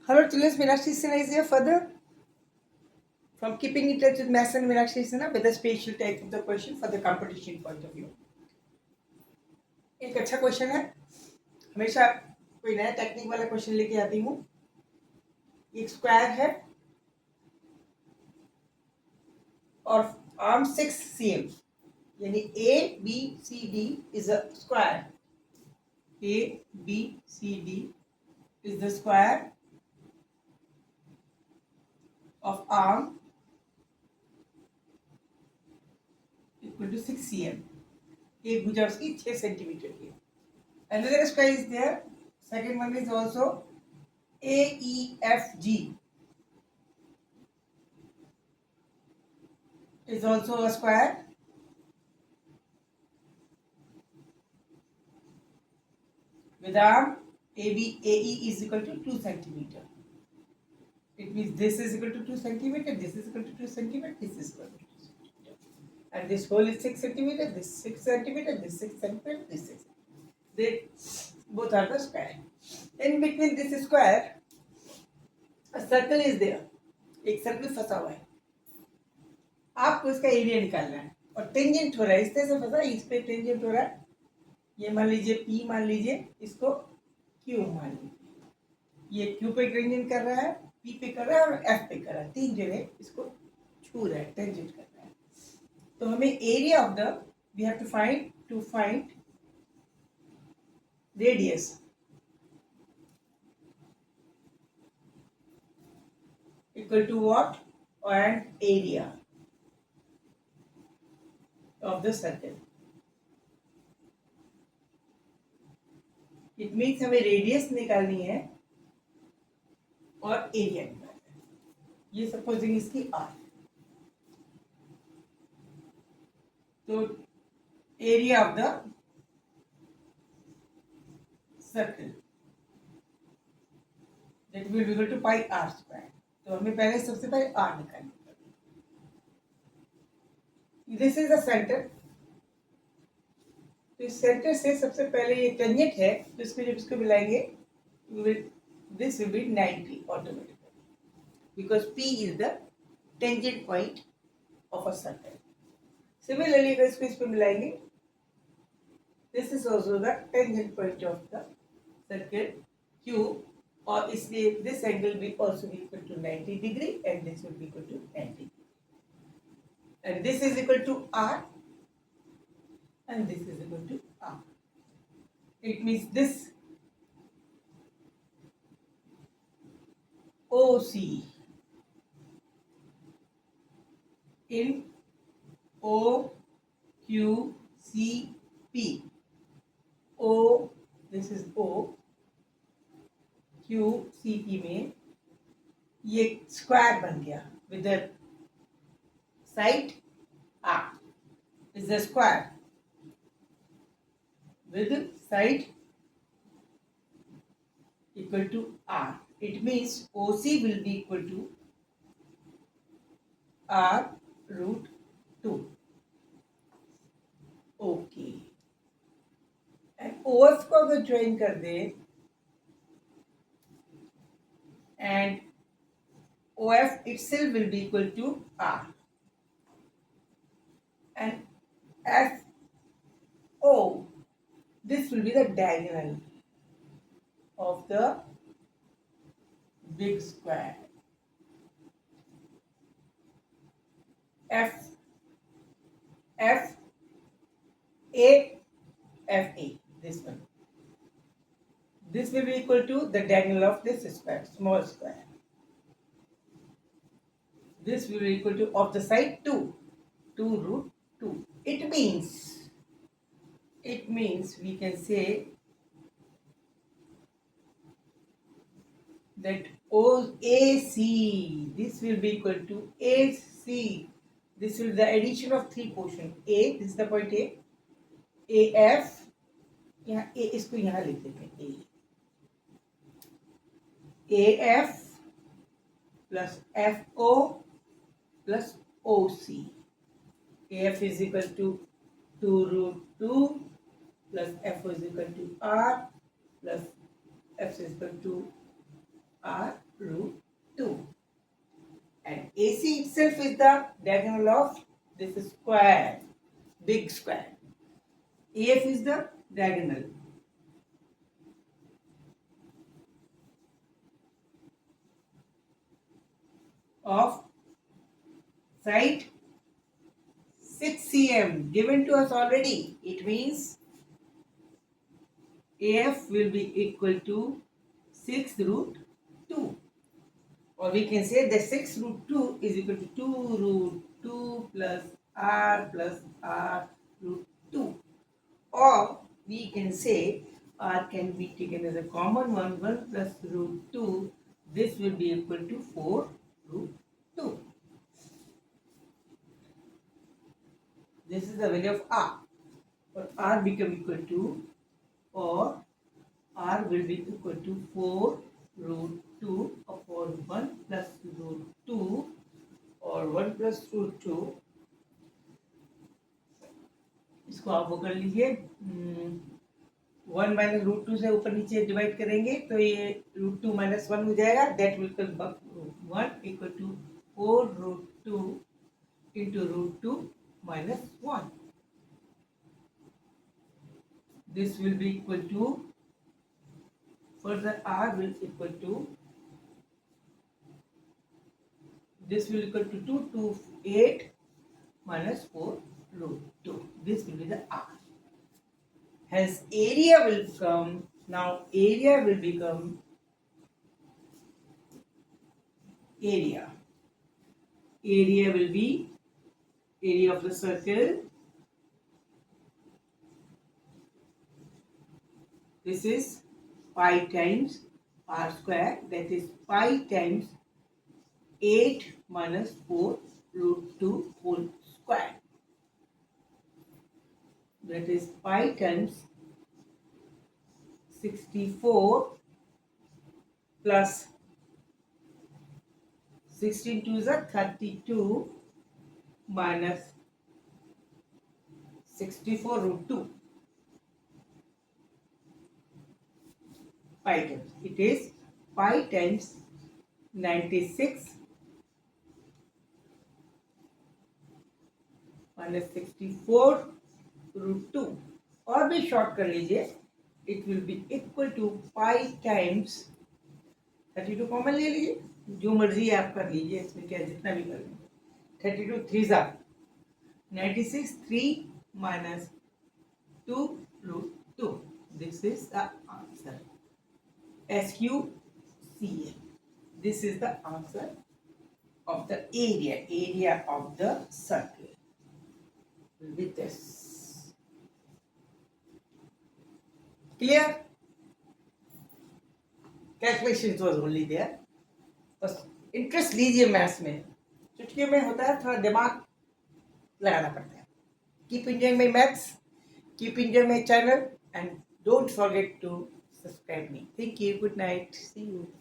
Hello students, Meenakshi Sinha is here further from Keeping in Touch with Maths and Meenakshi Sinha with a special type of the question for the competition point of view. एक अच्छा question है, हमेशा कोई नया technique वाला question लेके आती हूँ। एक स्क्वायर है और आर्म 6 cm, यानी A B C D is a square. A B C D is the square of arm equal to 6 cm. एक भुजा उसकी 6 सेंटीमीटर की. Another square is there. Second one is also AEFG is also a square. With arm AE is equal to 2 centimeter. It means this is equal to 2 centimeter, this is equal to 2 centimeter, this is equal to 2 centimeter. And this whole is 6 centimeter, this 6 centimeter, this 6 centimeter, this 6 centimeter. They both are the square. In between this square, a circle is there. एक circle फंसा हुआ है. आपको इसका area निकालना है और tangent हो रहा है, इस तरह से फंसा है, इस पे टेंजेंट हो रहा है. ये मान लीजिए P मान लीजिए, इसको Q मान लीजिए. ये Q पे टेंजेंट कर रहा है, P पे कर रहा है और F पे कर रहा है. तीन जगह इसको छू रहा है, टेंजेंट कर रहा है. तो हमें area of the we have to find radius. Equal to what? And area of the circle. It means हमें रेडियस निकालनी है और एरिया निकालना है. ये सपोजिंग इसकी R. तो area of the circle that will be equal to pi R square. तो हमें पहले सबसे पहले R निकालनी है. This is the centre. तो इस सेंटर से सबसे पहले ये टेंजेंट है, तो इसमें जब इसको मिलाएंगे this will be 90 automatically because P is the tangent point of a circle. Similarly, अगर इसको इस पे मिलाएंगे, this is also the tangent point of the circle Q, और इसलिए this angle will also be equal to 90 degree and this will be equal to 90. And this is equal to R and this is equal to R. It means this OC in OQCP. O, this is O, QCP में ये square बन गया with the side R is the square with side equal to R. It means OC will be equal to R root 2. Okay. And OF को अगर join कर दे and OF itself will be equal to R. And FO, this will be the diagonal of the big square. F A, this one. This will be equal to the diagonal of this square, small square. This will be equal to of the side 2 root 2. It means we can say that OAC, this will be equal to AC. This will be the addition of three portions. A, this is the point A. AF, यहाँ A इसको यहाँ लिख देते हैं A. AF plus FO plus OC. AF is equal to 2 root 2 plus FO is equal to R plus F is equal to R root 2. And AC itself is the diagonal of this square, big square. AF is the diagonal of side 6 cm given to us already. It means AF will be equal to 6 root 2. Or we can say that 6 root 2 is equal to 2 root 2 plus R root 2. Or we can say R can be taken as a common one, 1 plus root 2. This will be equal to 4 root 2. This is the value of R. Or R become equal to, or R will be equal to 4 root 2 upon 1 plus root 2, और 1 plus root 2, इसको आप वो कर लीजिए, 1 minus root 2 से ऊपर नीचे divide करेंगे तो ये रूट 2 माइनस 1 हो जाएगा. That will come 1 equal to 4 root 2 into root 2 minus 1. This will be equal to, further R will equal to, this will equal to 2 to 8 minus 4 root 2. This will be the R. Hence area will become, now area will become area. Area will be area of the circle. This is pi times R square, that is pi times 8 minus 4 root 2 whole square. That is pi times 64 plus 16 to is 32 minus 64 root 2. Pi times. It is pi times 96 minus 64 root 2. और भी short कर लीजिए. It will be equal to pi times 32 common ले लीजिए, जो मर्जी आप कर लीजिए, इसमें क्या जितना भी कर लीजिए. 32 3 जा 96, 3 minus 2 root 2. This is the answer. SQCM. This is the answer of the area of the circle. Will be this. Clear? Calculations was only there. बस इंटरेस्ट लीजिए मैथ्स में. चुटकी में होता है, थोड़ा दिमाग लगाना पड़ता है. Keep enjoying my maths. Keep enjoying my channel and don't forget to subscribe me. Thank you. Good night. See you.